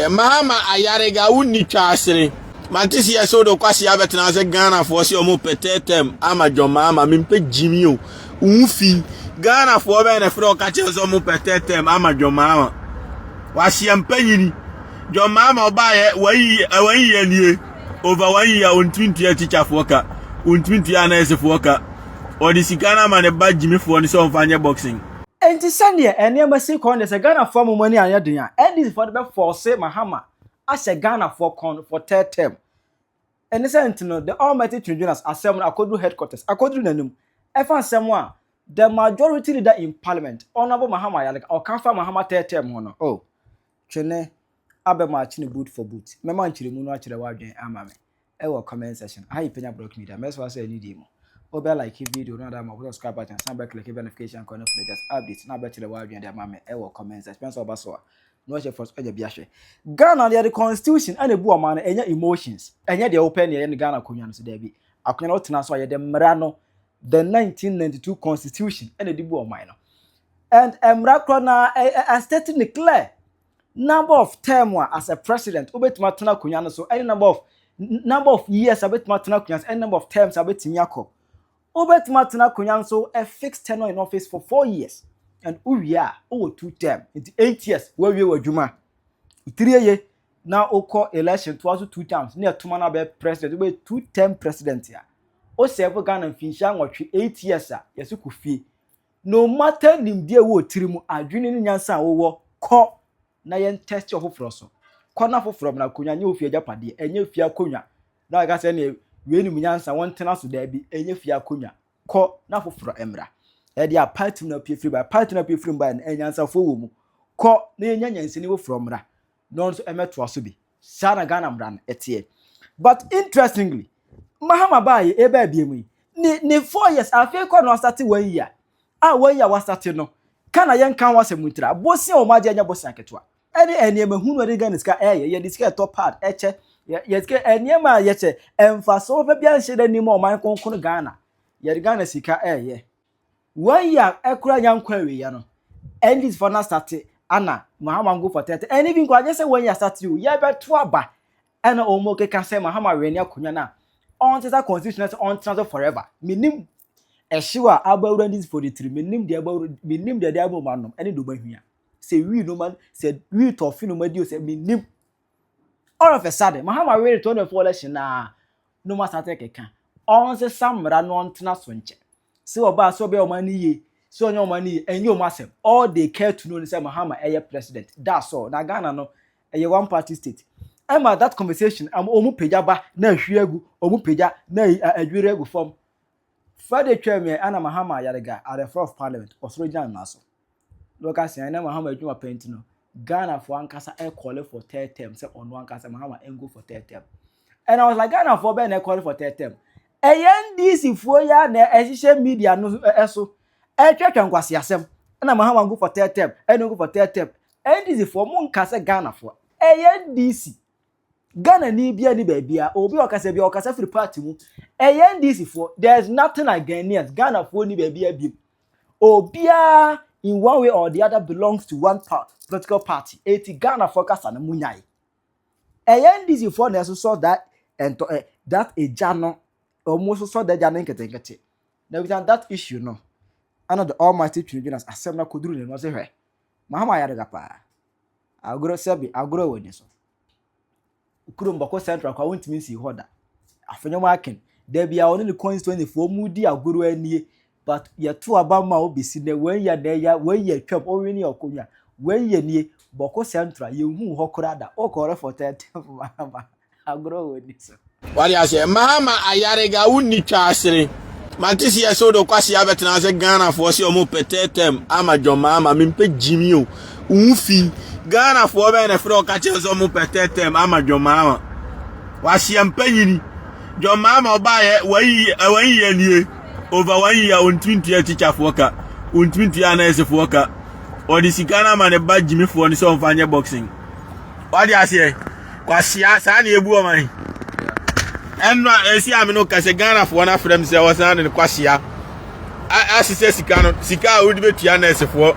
Mahama Ayariga wunni twasere. Mantisi ya so do kwasi abetena se Ghana for se omo petetem ama John Mahama mimpe Jimmy o. Unfi Ghana for be na fro ka che so omo petetem ama John Mahama. Wasi ampanyini. John Mahama obaye wayi ye nie. Over 1 year on 20 teacher for ka. On 20 anese for ka. Or the Sikana man e ba Jimmy for ni so mfanye boxing. Enti sane ene amasi kon de se Ghana for mo mani anya den a eni for the force Mahama as a Ghana for con for third term. And listen no the almighty Twene Jonas assembly akodu headquarters akodu nanum efa asem a the majority leader in parliament honorable Mahama Ayariga or kanfa Mahama third term hono oh Twene abema chi ne boot for boot mema nchire mu no akire wadwen ama me e wo comment section how you Penyah block media mess was say any dey mo obe like video no that ma subscribe button and click notification icon for latest updates na be chire wadwen dey ama me e wo comment section so obaso no che first eje bia hwe Ghana the constitution and ebu o man enya emotions enya the open ye Ghana konwa no so da bi akonya no tena so ye the mra no the 1992 constitution and edibu o man no and mra kro na a stating clear number of term as a president obetima tena konwa no so any number of years obetima tena konwa any number of terms obetima yakọ obetima tena konwa so a fixed tenure in office for 4 years. And Uria, 2 term, into 8 years, where we were Juma. 3 years, now Oko election, twice 2 times, near Tumana be president, we 2-term president here. O several Ghana and Finshan or 8 years, yes, you could fee. No matter nim dear wo trimu, a dreaming yansa over, call Nayan test your hope for us. Corner for from Nakunya, you fear Japadi, and you fear Kunya. Now I got any when Yansa 1 tenants to there be, and you fear Kunya. Call now for Emra. Edia party no pay free by party no pay free by an answer for mu ko na yenya nsini from ra no so emeto aso bi sana Ghana mran etie. But interestingly Mahama baye e ba biemu ni 4 years afi ko no start 1 year 1 year was start no kana yen kan wasemutira bosi o maje anya bosi aketwa ene mahunu ade Ghana ska ye diska top part eche ye ska eniema ye che emfaso fa bia nhede ni mo man konkon Ghana ye Ghana sika ye 1 year ekura nyankwawe ya no and this for na start ana Mahama go for 30 and even kwa just say 1 year start you ya beto aba ana omo keka say Mahama we ni akonya na on that constitution on transfer forever minim ehyiwa abawura this for the 3 minim de abawura minim de abo manom ene do bahia say we no man say we to fi no madi o say minim all of a sudden Mahama we return the election na no ma start keka on say samra no on tena so nche. So oba so be omani ye so onye omani enye omasem all they care to know is say Mahama president that's all na Ghana no one party state ama that conversation omu peja ba na hwiegu omu peja na adwire egu form Friday tweme ana Mahama Ayariga at the floor of parliament osrojan naso loka say na Mahama adwuma penti no Ghana for ankasa call for third term say on one ankasa Mahama go for third term and I was like Ghana for be na call for third term this for ya na social media no eso twetwa nkwasea asem na Mahama go for third term go for third term this for mo nkasa Ghana for this Ghana ni bia ni ba bia obi okasa free party mu this for there's nothing like Ghanaians Ghana for ni ba bia bi obia in one way or the other belongs to one political party Ghana for kasa na munyai this for na so that and that ejano almost saw that Janan get it. Now with that issue, no. Another almighty Twene Jonas assembly could do no say her. Mahama Ayariga pa. I'll grow sebi, I'll grow with this. Kurumbako Central, I won't miss you order. After marking, there be only the coins 24 moody, I'll grow any, but you're too about my obis in the way you're there, when you're kept or in your kunya, when you're near Boko Central, you move Hokorada, or corner for 30 Mahama. I'll grow with this. What you say Mahama Ayariga wunni twasere. Mantisi ya so do kwasi abetena se Ghana for se omo petetem ama John Mahama mimpe Jimmy o. Unfi Ghana for be na fro ka che so omo petetem ama John Mahama. Wasi ampanyini. John Mahama obaye wayi ye nie. Over 1 year on 20 teacher for ka. On 20 anese for ka. Or the Sikana man e ba Jimmy for ni so mfanye boxing. What you say? Kwasi sa na ebu o man. And see, I'm no Ghana for one of them. Say was on in the Kwasea. I say Sika would be Tiana for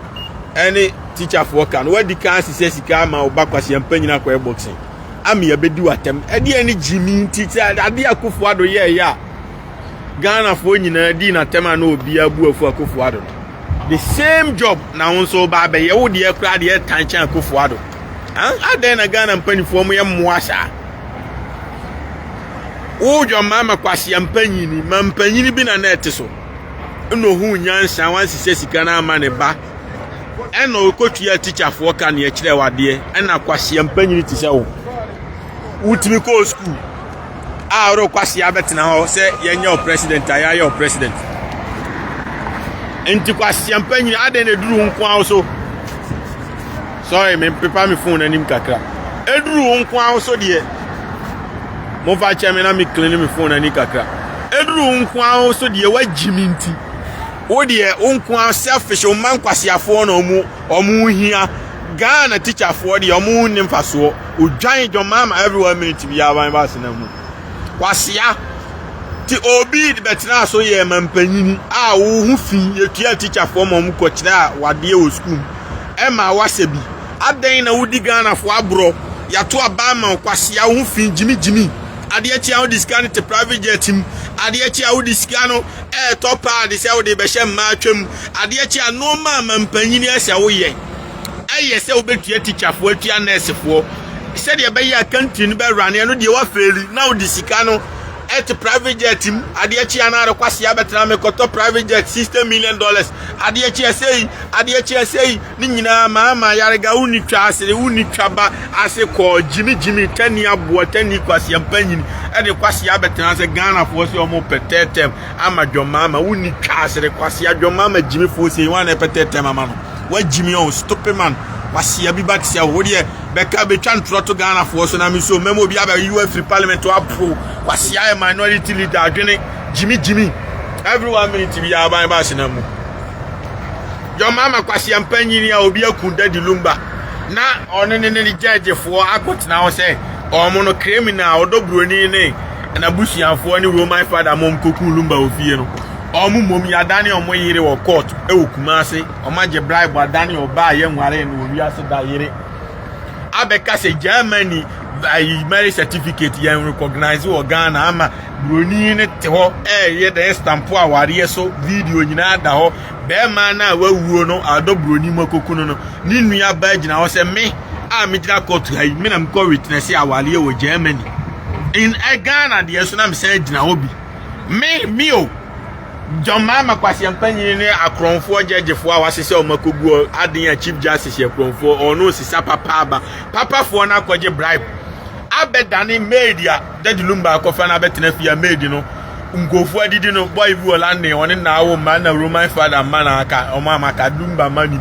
any teacher for kan we di kan sise sika ma oba kwase Penyah kwa boxing ami ya bedi watem e de ani Jimmy teacher ade akofo ado ye ya Ghana for nyina di na tema na obi abu afu akofo ado the same job na wonso ba be ye wo de akura de tanchan akofo ado ade na Ghana mpanifo mo ye moasa o John Mahama kwase mpanyini ma mpanyini bi na net so no hu nyansa wan sise sika na ama ne ba ena okotua teacher for kan ye kire wade ena kwase mpanyini ti se wo utimi ko school ro kwase abetina ho se yenye o president ayaye o president enti kwase mpanyini ade na duru nko awso sorry me prepare me phone anim kakra eduru nko awso de mo fa cheme na me clean me phone anim kakra eduru nko awso de wa jiminti o de nko selfish o man kwase afo na omu hia Ghana teacher for de omu nimfaso o dwan John Mahama everyone minute bi aban ba se na mu kwase ti obi betina so ye mampanyini wo hu fi yetua teacher for mo ko kira wade o school e ma wasebi adan na wudi Ghana fo abro yato abama kwase hu fi jimi ade achi awu discan te private jet im ade achi awu discano top ad se awu de be hye ma atwam ade achi anoma mampanyini ase wo ye se obetua teacher fo atua nurse fo se de be ya country no be run no de wa faili na wo discano private jet im ade achi anare kwase abetra me koto private jet $60 million ade achi sei ni nyina Mahama Ayariga uni twa asere uni twaba ase ko jimi tani abo tani kwase mpanyini ade kwase abetra se Ghana fo se omo petetem ama John Mahama uni twa asere kwase John Mahama jimi fo se wan e petetem ama no wa jimi on stupid man wasi abibati sia wo de beka be twan troto Ghana fo so na mi so memo bi aba free parliament wa pro wasi a minority leader adwene jimi everyone minute bi aba ba se na mu John Mahama kwasi ampanyini a obi akunda di lumba na onene judge fo akotena ho se omo no criminal odobroni ne na busuafo ni Roman father mom koku lumba ofie no omu mom ya dani omo yire wo court e okumase omaje bribe adani oba ye nware no wi ase da yire abeka se Germany marriage certificate ya recognize wo Ghana ama broni ne te ho ye the stamp aware so video nyina da ho be ma na wawuo no ado broni makoku no ni nua ba gina ho se me a me gina court ha me na me ko witness awale wo Germany in Ghana de so na me say gina ho bi me o John Mahama kwase mpanyini ne akronfo judgefo a wasese o makogu aden chief justice akronfo ono sisa papa fo na kwaje bribe abedani media dadilumba akofa na betena fia made no ngofu adidi no boy vu olande one na awo ma na Roman father man aka o ma maka dumba mani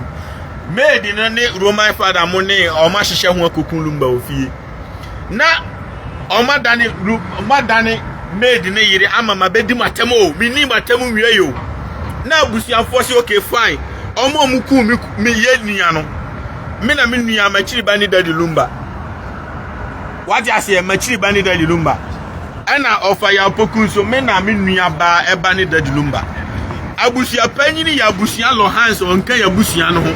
made no ne Roman father mo ne o ma hihye ho akokun lumba ofie na o ma dani made ne yire ama mabedi matemo mini matemo wie yo na abusuafo se okay fine omo muku mi ye nua no me na me nua ma chiri ba ni dadilumba what you say machiri ba ni dadilumba ana ofa ya pokun so me na me nua ba e ba ni dadilumba abusua panyini ya abusua lo hands onka ya abusua no ho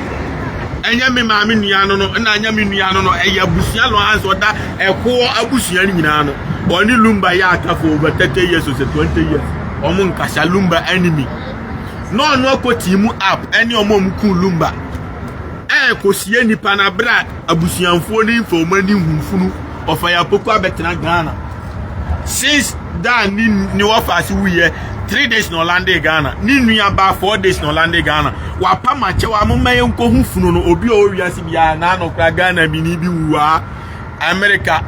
enya me ma me nua no no na anya me nua no no e ya abusua lo hands oda ekwo abusua ni nyina no oni lumba ya akafo over 30 years or 20 years omo nkasa lumba enemy no akoti mu app eni omo mku lumba kosie nipa na bra abusuanfo ni infomani hunfunu ofa ya poko abetena Ghana since that ni offer we 3 days no lande Ghana ni nua ba 4 days no lande Ghana wa pa mache wa mmaye nko hunfunu no obi o wiase bia na no kra Ghana bi ni bi wuwa America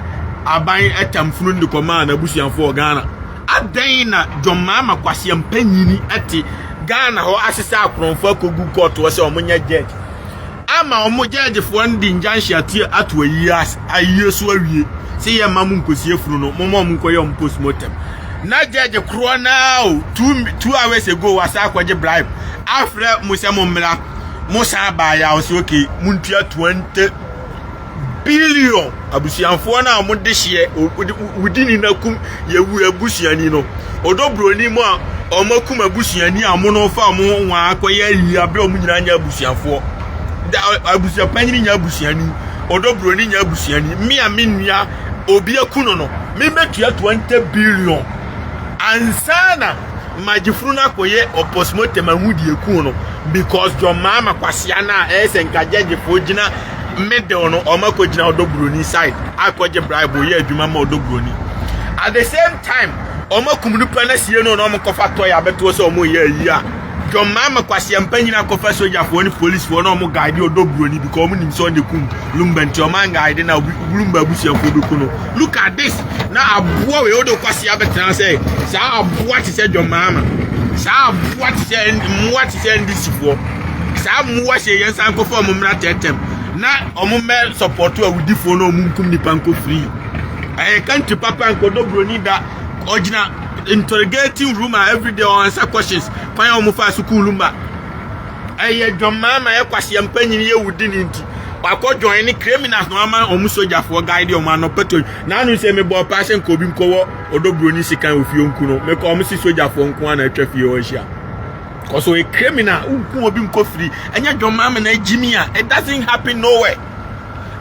aban etamfunu ndi command abusuanfo Ghana adan na John Mahama kwase mpanyini ate Ghana ho asesa akronfo kogu court wo se omunya judge ama omo judge fo ndi njanhye ate ato years ayeso awie se ye mamu nkosie furu no momo nkoye postmortem na judge kro now 2 hours ago wasa akwaje bribe afre musemo mra musa ba ya o se okay muntua 20 billion abusuanfo na mo de hye wudini na kum yewu abusuani no odobroni mo a omakum abusuani amono fa mo nwa akoye yi abre o nyina nya abusuanfo abusia panyin nya abusiani odobroni nya abusiani me a menua obi akuno no me betua 20 billion ansana magifuru na koye opostmortem ahudi eku no because John Mahama kwasea na esenkajeje fogina middle no omako gina odobroni side akoje bribe ye adwuma ma odobroni at the same time omakum nupa na sie no omokofa toy abeto so omo ye yi a John Mahama kwasea mpanyina kofa soldier for ni police for no omo guide odobroni because omo nim so de kum lumba nti oman guide na lumba busia fodo kuno look at this na aboa we odo kwasea betena say sa aboa ti say John Mahama sa aboa ti say mwa ti say ndisifo sa mwa se yensan kofa omo mra tetem na omo mel support wa wudi fo no omo nkum nipa nko free can't papa nko odobroni da original interrogating room every day on answer questions pan omo fa school mba John Mahama kwasea mpanyini ye wudi ni nti akọ join ni criminals no ama omu soldier for guide o man no petrol na anu se me bo passion ko bi nkowo odobroni sikan ofie nku no me ko omu si soldier for nku na atwa fie o hia cause a criminal nku obi nko free enya John Mahama na jimia it doesn't happen nowhere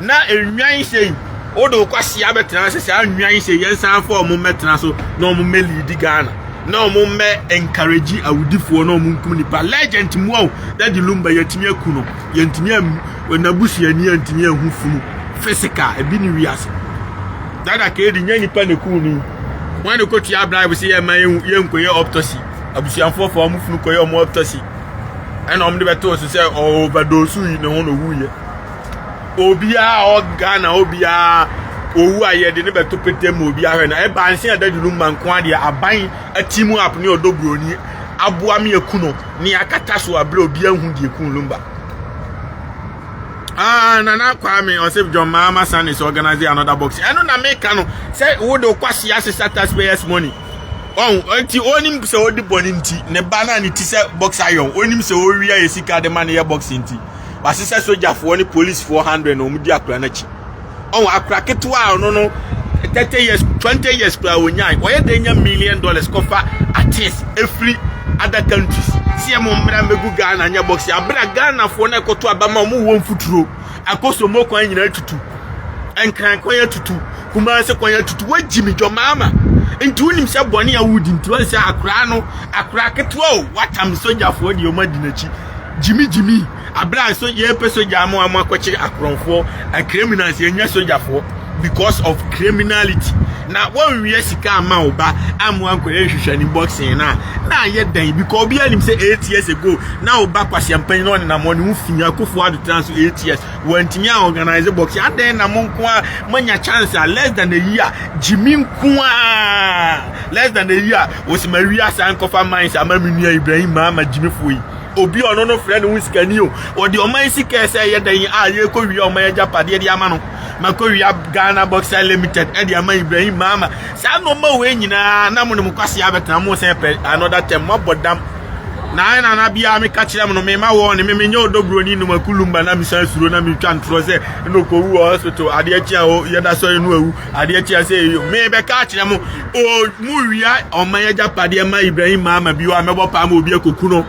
na enwan sei odo kwasea betena se anwan sei yensan for omu metena so na omu me lead Ghana na omu me encourage awudifo na omu nkum nipa legend mu o that the lumba yetimi akuno yentimi na busiani antimi ahufunu physical ebi ni wiase dada ke di nyani pa ne kunu wan ko tia bribe se ye man ye nkoye autopsy abusianfo fo amufunu koye omo autopsy and om de beto so say overdose yi ne hono wuye obia o Ghana obia owu ayede ne beto petem obia hwe na e banse adadi lumba nko ade aban atimu ap ne odobroni aboa me ekuno ni akata so abre obia hu de ekun lumba Nana Kwame or say John Mahama son is organizing another box. I know na make no say wo do kwasea se taxpayers money. Until onim se odi boninti ne bana ni ti se box iron. Onim se o wia esika de man ye box nti. Wase se soldier for ni police 400 no mu di akra na chi. Akra ketwa no 30 years 20 years pra onyan. Oye de nya $1 million cover at least every other countries. See mo mra megu Ghana nya box abra Ghana for na ekoto abama mo won futuro akoso mo kwan nyina tutu enkran kwan ya tutu kuma se kwan ya tutu wajimi John Mahama nti unim se bone ya wudi nti wan se akra ketwa o watam soldier for di o madinachi jimi abra so ye pe soldier mo akwachi akronfo a criminals ye nya soldier for because of criminality. Now when we sika ama oba amwan ko ehwehwani boxing na ye dan because obi anim say 8 years ago now oba kwasea mpanyin no na money hu finya kofo adu trans 8 years wantimi a organize boxing aden na monko a manya chance less than a year jimi nko a less than a year osimari asa nkofa mines amaminu Ibrahim Mahama jimi foyi obi ono no friend hu sika ni o odi oman sika say ye dan a ye ko wi oman japade de ama no Makoria Ghana Boxer Limited Eddie Ama Ibrahim Mahama sa no ma we nyina na mo ne kwasea betena mo se another time mo bodam na bia me ka kire mo no me ma wo ne me nya odobroni no makulumba na mi san suro na mi twa ntro se no ko wu hospital ade atia o ye da so enu awu ade atia se me be ka kire mo o mu wia o ma ya japade ma Ibrahim Mahama bi wa mebo pa ma obi ekoku no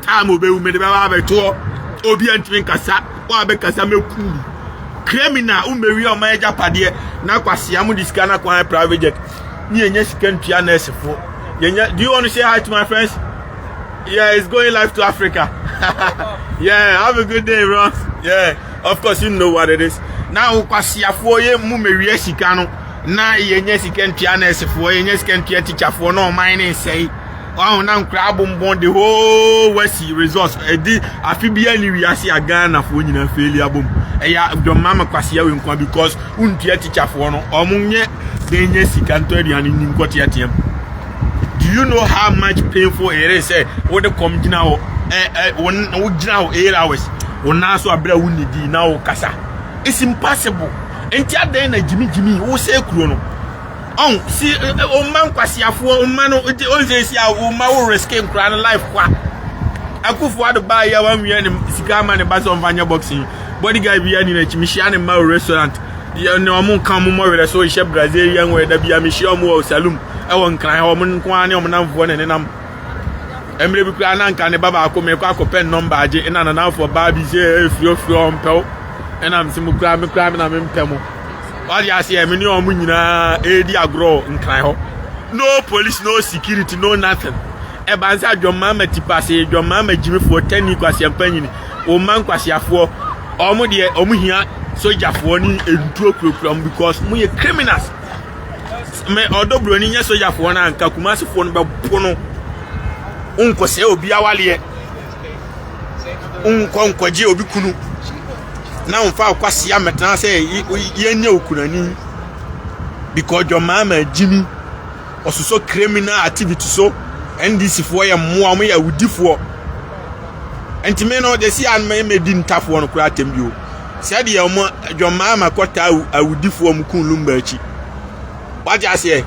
ta ma obewu me de ba beto obi antimi kasa wa be kasa mekuru criminal umeri o ma eja pade na kwasea mu disika na kwa private jet ni enye sikantua na esefo yenya. Do you want to say hi to my friends? Yeah, it's going live to Africa. Yeah, have a good day, bro. Yeah, of course you know what it is. Now kwasea fo ye mu meri sika no na yenye sikantua na esefo yenye sikantua teacher fo no mine say wow, now crab on the whole West resource. Afibia ni wiase Ghana for nyina failure bom. Eya John Mahama kwasea we nkwa because untia teacher for no omunye denye sikanto aduane ni nkoti atem. Do you know how much painful it is say wo de come gina wo wo gina wo 8 hours wona so abra wo nidi na wo kasa? It's impossible. Entia den na jimi wo say kuro no see o man kwasea fo o man o say see o ma wo risk nkra na life kwa akufo ado ba ya wan wi ne sika ma ne ba so mfanya boxing body guy bi ya ni na chimishia ne ma restaurant ya ne o mun kan mo wele so ishe Brazilian we da bi ya mishi o mo salum e won nkran o mun kwa ne o nam fo ne nam emre bi kura na nka ne baba akọ me kwa pen number age ina na for baby say fio mpel ena mse mu kura me na me mpemo all ya say me ni omu nyina edi agro nkran ho no police no security no nothing e banza John Mahama tipase John Mahama jimi for 10 nkwasea mpanyini o man kwasiafo omu de omu hia sojafo ni entuo program because mu ye criminals me odobro ni nya sojafo na nka kumasifo no be no nkwasea obi awale nkwaje obi kunu na mfa kwasea metana say yenye okunani because John Mahama jimi osuso criminal activity so NDC for ya mo ya wudifo enti me no de si an me di ntafo no kura tembio sia de ya mo John Mahama kota awudifo mu kun lumba achi waja se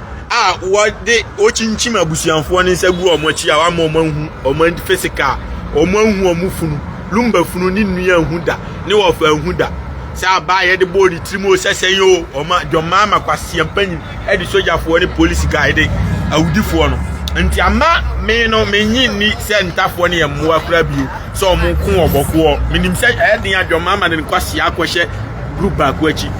wo de o chinchim abusuanfo ne nsagu o mo achi a wa mo manhu o man physical o manhu o mu funu lumba funu ni nua hu da ne wo fa hu da sa ba ye de body trimo sesen yo o ma John Mahama kwasea mpanyin e di sojafo ne police guide awudifo no nti ama me no menyi ni se ntafo ne yemwa kura bio so mo kun oboko minim se eden ya John Mahama ne kwasea akohye group ba ko achi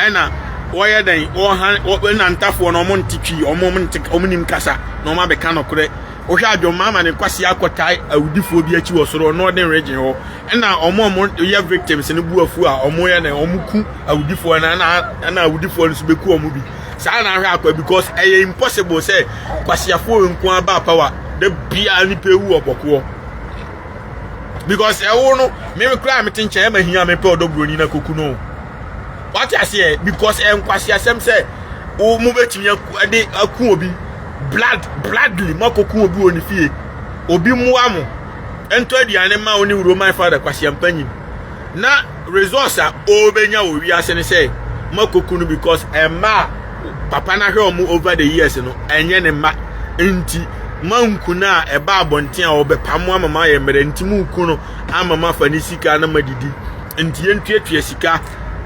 ena woye den o na ntafo no mo ntitwi o mo nim kasa no ma be ka no kure o hwa John Mahama ne kwasea akotai awudifo bi achi wo soro no den region ho ena omo ye victims ne buafu a omo ye na omo ku awudifo na awudifo no so be ku omo bi sa na hwa akwa because e impossible say kwasiafo nko aba power the bia ni pewu oboko because e wo no me kra me tinche ma hia me pe odobroni na koku no what I say because nkwasea sem say o mu betimi ade aku obi bloodly makoku obi oni fie obi muamu ento aduane ma oni Roman father kwasea mpanyin na resource a obenya wo wi ase ne say makoku no because ma papa na hwe omu over the years no enye ne ma enti manku na eba abonten a obepam amama ye mere enti munku no amama fa ni sika na madidi enti yentuetue sika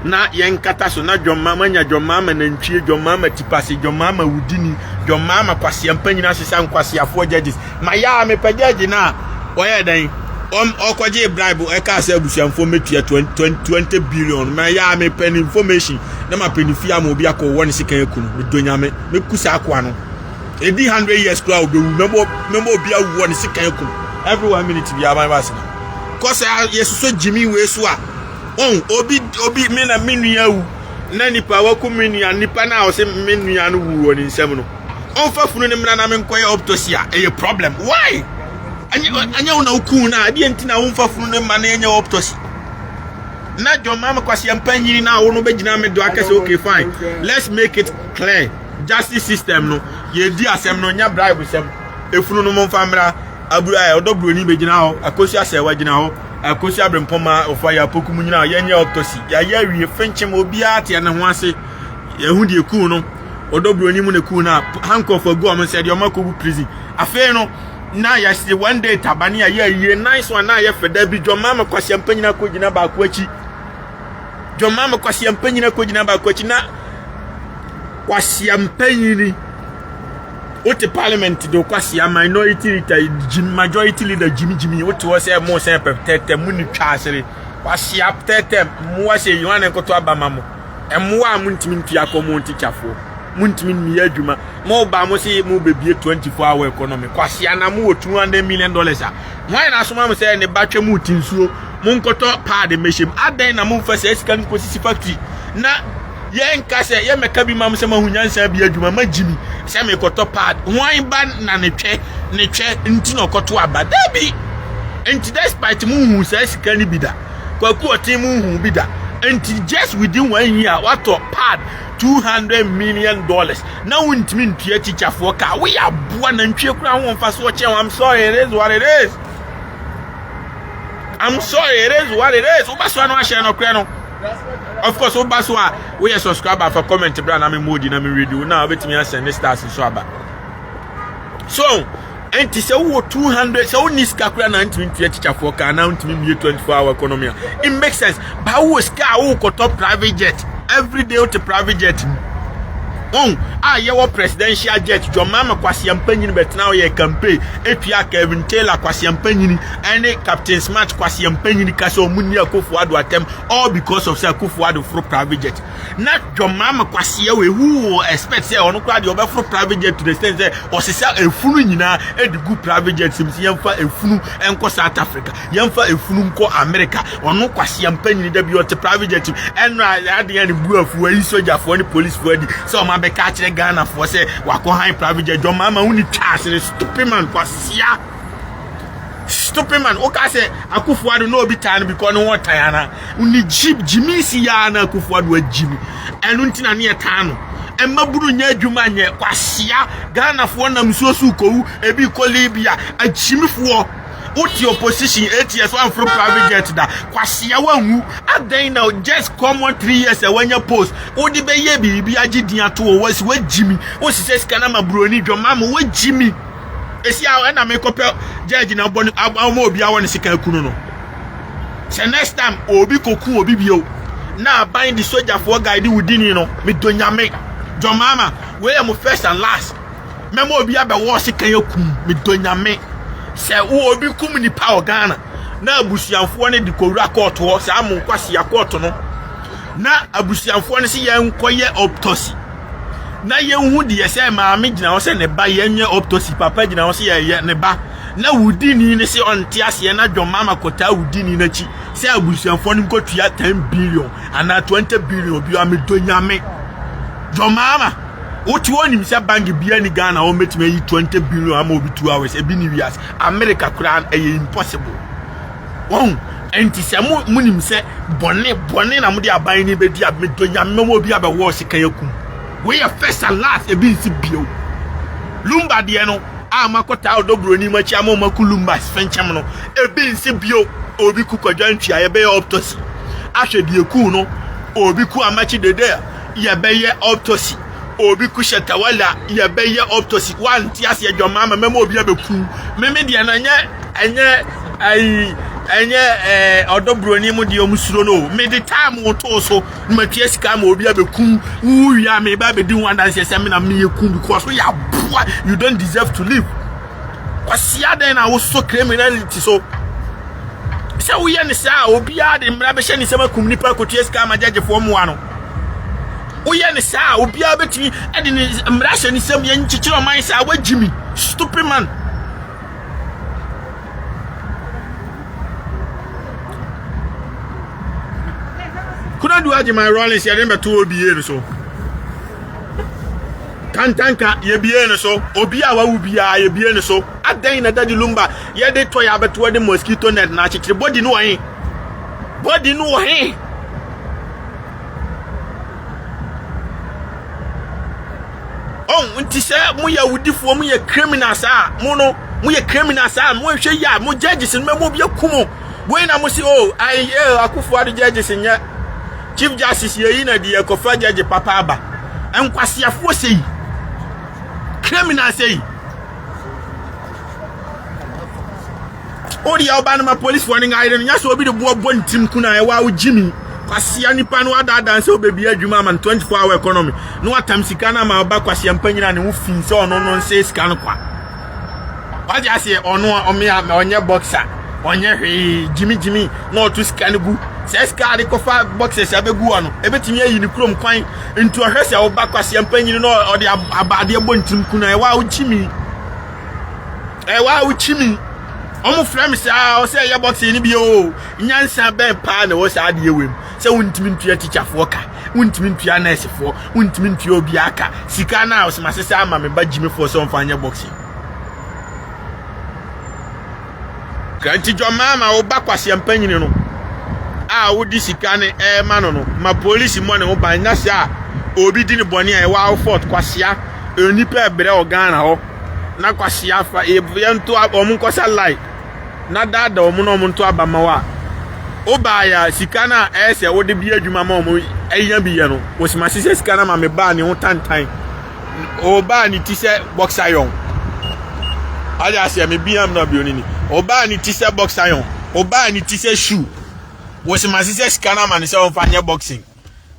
na yenkata so na John Mahama nya John Mahama na ntwie John Mahama tipase John Mahama wudini John Mahama kwasea mpanyina sesa nkwasiafo judges ma ya me pagyaji na oye dan okwaje bribe e ka asa abusuanfo metua 20 billion ma ya me pen information na ma penifia ma obi akọ won sika ekunu medonyame mekusa akwa no edi 100 years kra obewu membo obi awu won sika ekunu every 1 minute bi aban basi na kosa yesuso jimi we so a obi me na menua wu na nipa waku menua nipa na o se menua no wu won nsem no onfa funu ne mna na me nkoye autopsy a problem why anya una ukun na ade enti na wonfa funu ne ma na enya autopsy na John Mahama kwasea mpanyini na wo no begina me do akase okay fine let's make it clear justice system no ye di asem no nya bribe sem efunu no monfa mra abura odobro ni begina ho akosi asewa gina ho akosi abrempoma ofa ya poku munyina ye nya autopsy ya wie fenchem obi ate na ho ase ehu de ku no odobro ni mu ne ku na handcuff agu am se de omakobu prison afi no na ya see one day tabani ye nice one na ye feda bi John Mahama kwasea mpanyina ko gina ba ko achi John Mahama kwasea mpanyina ko gina ba ko achi na kwasea mpanyini ote parliament do kwasea minority leader majority leader Jimmy ote wo say mo say tete mu ni twasere kwasea tete mu wa say yohane koto abamamo emu a mu ntimi ntua ko mu ntichafo muntimi mi adwuma mo ba mo say mo bebie 24-hour economy kwasea na mo $200 million a why na so ma mo say ne batwe mu tinsuo mo nkoto pad mehiem adan na mo mfa say sika nko sisi factory na ye nka say ye meka bi ma mo say ma hunyansa bi adwuma ma Jimmy say me koto pad why ba na ne twe nti na koto abada bi enti despite mo hu say sika ni bida kwaku otin mo hu bida enti just within 1 year what pad $200 million now untimi ntua teacher for ka we abua na ntwe kura ho mfa so che I'm sorry it is what it is obaso no ahye no kura no of course obaso a we subscriber for comment bra na me modi na me radio na obetimi asend stars so aba so enti se wo 200 se wo niska kura na ntimi ntua teacher for ka na ntimi mi 24-hour economy it makes sense ba wo ska wo ko top private jet every day to private jet On yewo presidential jet John Mahama kwasea mpanyini betena o ye campaign epia Kevin Taylor kwasea mpanyini ene Captain Smart kwasea mpanyini kaso munni Akufo-Addo atem all because of say Akufo-Addo for private jet. Na John Mahama kwasea we who expect say ono kwa de obefro private jet to the extent say osisa efunu nyina edigu private jet simsi yemfa efunu enko South Africa yemfa efunu nko America ono kwasea mpanyini da bi o te private jet enra ade ne buafu ayi sojafo ne police for di so ma be ka kire Ghana for say wako high private jet John Mahama uni chance ne stupid man kwasea stupid man o ka say Akufo-Addo no bi tan because no want tayana uni jimmy si ya na Akufo-Addo ajimi enu ntina ne tan emaburu nya adwuma nye kwasea Ghana for na msuosu ko ebi ko Libya ajimi for Uti opposition 8 years one from private jet da kwasea wanwu adan na just common 3 years when you post odi be ye bibi agidi ato o wasi wajimi o sise skana mabroni John Mahama wajimi esi a na me kopel judge na boni ama obi awon sika kunu no say next time obi kokun obi bio na bind the soldier for guide within no me donyame John Mahama we am first and last memo obi abe wo sika yakun me donyame se wo obi kum ni pa Ghana na abusianfo ne de kowura court ho se am kwasea court no na abusianfo ne se yen koye autopsy na yen hu de se maame gina ho se ne ba yenye autopsy papa gina ho se ye ne ba na wudini ne se onte ase na John Mahama kota wudini na chi se abusianfo ne kotua 10 billion ana 20 billion obi amedonyame John Mahama Uti woni mse bangi bia ni Ghana o metime yi 20 billion ama obi 2 hours ebi ni wias America kran impossible. Won enti se munim se bone na mudi aban ni bedi abedonya memo obi abe wo sika yakum. We are first and last ebi nsi bio. Lumba de no amakota odobro ni machi ama makulumba fenchem no ebi nsi bio obi kukwadwa ntwa ye be autopsy. Ahwede eku no obi ku amachi dede ye be ye autopsy. Obi kusheta wala ya beye autopsy one tias ya John Mahama memo obi abeku meme de na enye odobroni mu de omusuro no me de time woto so matia sika ma obi abeku uya me ba be di one dance say me na me yeku because ya you don't deserve to live kwasea den na wo so criminality so say we ya ne sa obi a de mra be hye ni sema kum nipa kotia sika ma judge fo mu ano Oye ni sa obi abetimi e de ni mrasha ni sem ye nchichiro man sa wajimi stupid man kuna do aje my rollins ye rembe to obi ye so kantanka ye biye ne so obi a wawu bia ye biye ne so adan na dadi lumba ye de to ya beto de mosquito net na chichire body no he Nti se mu ya wudifo mu ya criminals a mu no mu ya criminals a mu hwe ya mu judges no mu bia kumo boy na mu si Akufo-Addo judges nya chief justice ye na de ekofa judge papa aba enkwasiafo sei criminals sei odi ya oba na police warning iron nya so obi de bo ntim kuna e wa ujimi kwasea nipa no ada danse obebi adwuma man 24-hour economy no atam sika na ma ba kwasea mpanyina ne wo fin se ono no nse sika no kwa waje ase ono omia me onye boxer onye hwe jimi no to sika no gu se sika de kofa boxers abegu ono ebetimi ayi ni krom kwan ntu ohwese a wo ba kwasea mpanyina no odi abade bontim kuna e wa uchimi omo frame sa o say ye boxing ni bi o nyansa ben pa na wo sa de ewem se wuntimi ntua teacher fo ka wuntimi ntua nurse fo wuntimi ntua obi aka sika na o se masese ama me ba jimi fo so mfanya boxing kanti John Mahama o ba kwasea mpanyini no a wo di sika ne ma no ma police mo ne wo ban na sha obi di ne boni a e wa fort kwasea onipa ebre o Ghana ho na kwasea fa e nto omun kosa lai na dada omun nto abamawa oba ya sika na ese wo de bi adwuma ma omun eya bi ye no wo simasise sika na ma me ba ne ho tantan oba ni ti se boxer yon aja se me bi am na bi oni ni oba ni ti se boxer yon oba ni ti se shoe wo simasise sika na ma ne se on fa nye boxing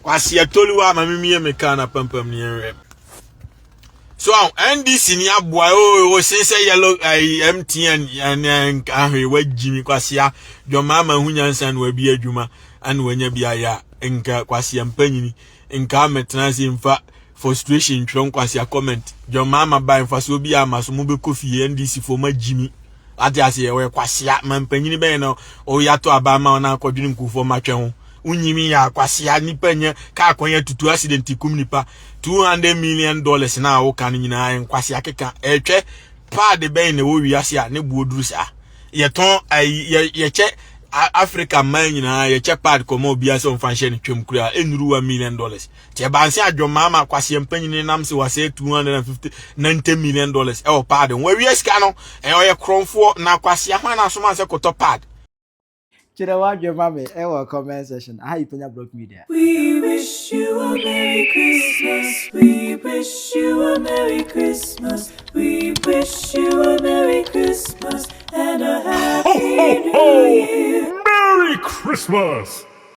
kwasea toluwa ma me me ka na pampam ni enwe So NDC ni aboa o say yellow MTN and ahwe wa Jimmy kwasea John Mahama hunyansa na wabi adwuma an wanya bia ya nka kwasea mpanyini nka metransi mfa frustration twon kwasea comment John Mahama ba mfa so bia maso mo be kofi NDC for ma Jimmy ati ase ye kwasea mampanyini be no o yato abama na akwadwini nkufo matwe ho unyimi ya kwasea ni Penyah ka akonya tutu accident kum nipa $200 million na wo kan nyina nkwasea keka etwe pad be ne wo wiase a ne buoduru sa ye ton ye che Africa man nyina ye che pad komo obi ase onfanhye ne twem kura enuru $1 million che banse John Mahama kwasea mpanyini nam se wase $290 million e o pad wo wiase ka no e o ye kronfo na kwasea hwana so man se koto pad. What your mommy? Comment section. Hi, Penyah Block Media. We wish you a Merry Christmas. We wish you a Merry Christmas. We wish you a Merry Christmas and a Happy New Year. Merry Christmas!